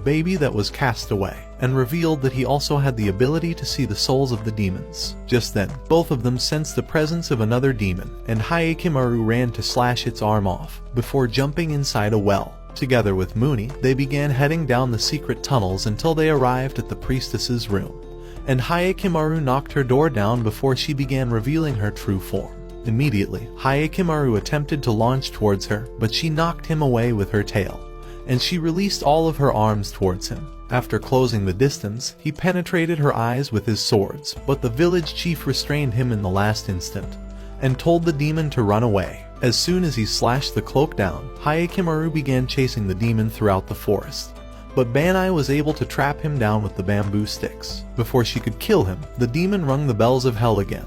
baby that was cast away, and revealed that he also had the ability to see the souls of the demons. Just then, both of them sensed the presence of another demon, and Hyakkimaru ran to slash its arm off, before jumping inside a well. Together with Muni, they began heading down the secret tunnels until they arrived at the priestess's room, and Hyakkimaru knocked her door down before she began revealing her true form. Immediately, Hyakkimaru attempted to launch towards her, but she knocked him away with her tail, and she released all of her arms towards him. After closing the distance, he penetrated her eyes with his swords, but the village chief restrained him in the last instant, and told the demon to run away. As soon as he slashed the cloak down, Hyakkimaru began chasing the demon throughout the forest, but Banai was able to trap him down with the bamboo sticks. Before she could kill him, the demon rung the bells of hell again,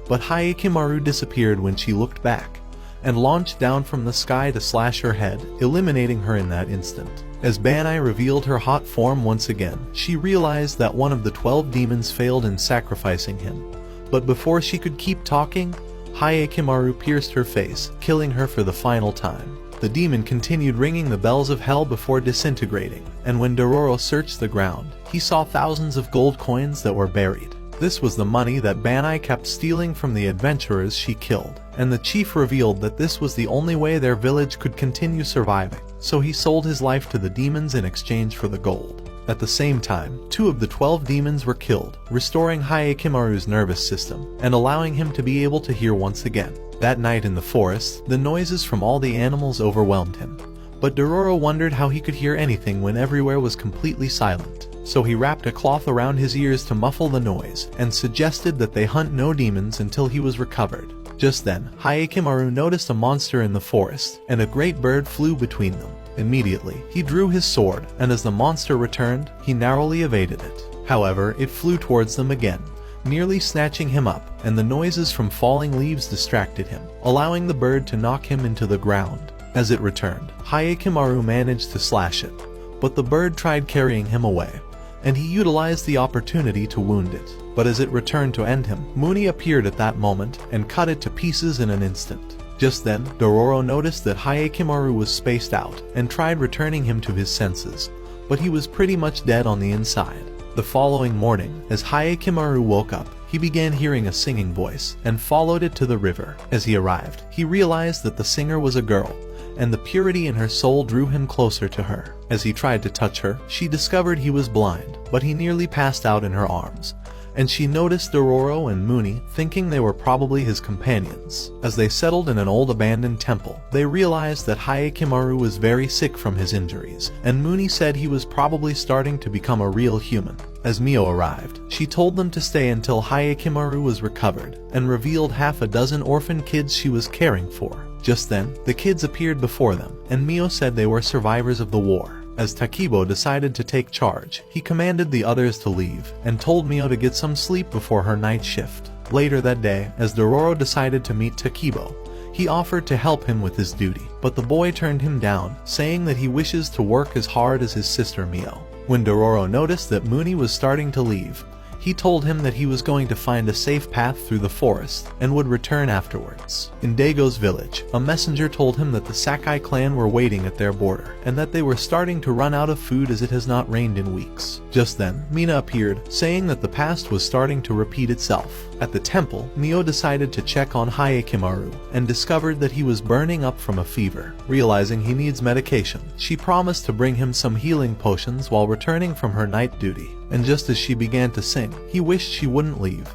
but Hyakkimaru disappeared when she looked back, and launched down from the sky to slash her head, eliminating her in that instant. As Banai revealed her hot form once again, she realized that one of the 12 demons failed in sacrificing him. But before she could keep talking, Hyakkimaru pierced her face, killing her for the final time. The demon continued ringing the bells of hell before disintegrating, and when Dororo searched the ground, he saw thousands of gold coins that were buried. This was the money that Banai kept stealing from the adventurers she killed, and the chief revealed that this was the only way their village could continue surviving, so he sold his life to the demons in exchange for the gold. At the same time, 2 of the 12 demons were killed, restoring Hyakkimaru's nervous system, and allowing him to be able to hear once again. That night in the forest, the noises from all the animals overwhelmed him, but Dororo wondered how he could hear anything when everywhere was completely silent. So he wrapped a cloth around his ears to muffle the noise, and suggested that they hunt no demons until he was recovered. Just then, Hyakkimaru noticed a monster in the forest, and a great bird flew between them. Immediately, he drew his sword, and as the monster returned, he narrowly evaded it. However, it flew towards them again, nearly snatching him up, and the noises from falling leaves distracted him, allowing the bird to knock him into the ground. As it returned, Hyakkimaru managed to slash it, but the bird tried carrying him away, and he utilized the opportunity to wound it. But as it returned to end him, Muni appeared at that moment and cut it to pieces in an instant. Just then, Dororo noticed that Hyakkimaru was spaced out and tried returning him to his senses, but he was pretty much dead on the inside. The following morning, as Hyakkimaru woke up, he began hearing a singing voice and followed it to the river. As he arrived, he realized that the singer was a girl, and the purity in her soul drew him closer to her. As he tried to touch her, she discovered he was blind, but he nearly passed out in her arms, and she noticed Dororo and Muni, thinking they were probably his companions. As they settled in an old abandoned temple, they realized that Hyakkimaru was very sick from his injuries, and Muni said he was probably starting to become a real human. As Mio arrived, she told them to stay until Hyakkimaru was recovered, and revealed half a dozen orphan kids she was caring for. Just then, the kids appeared before them, and Mio said they were survivors of the war. As Takibo decided to take charge, he commanded the others to leave, and told Mio to get some sleep before her night shift. Later that day, as Dororo decided to meet Takibo, he offered to help him with his duty, but the boy turned him down, saying that he wishes to work as hard as his sister Mio. When Dororo noticed that Muni was starting to leave, he told him that he was going to find a safe path through the forest and would return afterwards. In Dago's village, a messenger told him that the Sakai clan were waiting at their border, and that they were starting to run out of food as it has not rained in weeks. Just then, Mina appeared, saying that the past was starting to repeat itself. At the temple, Mio decided to check on Hyakkimaru, and discovered that he was burning up from a fever. Realizing he needs medication, she promised to bring him some healing potions while returning from her night duty. And just as she began to sing, he wished she wouldn't leave.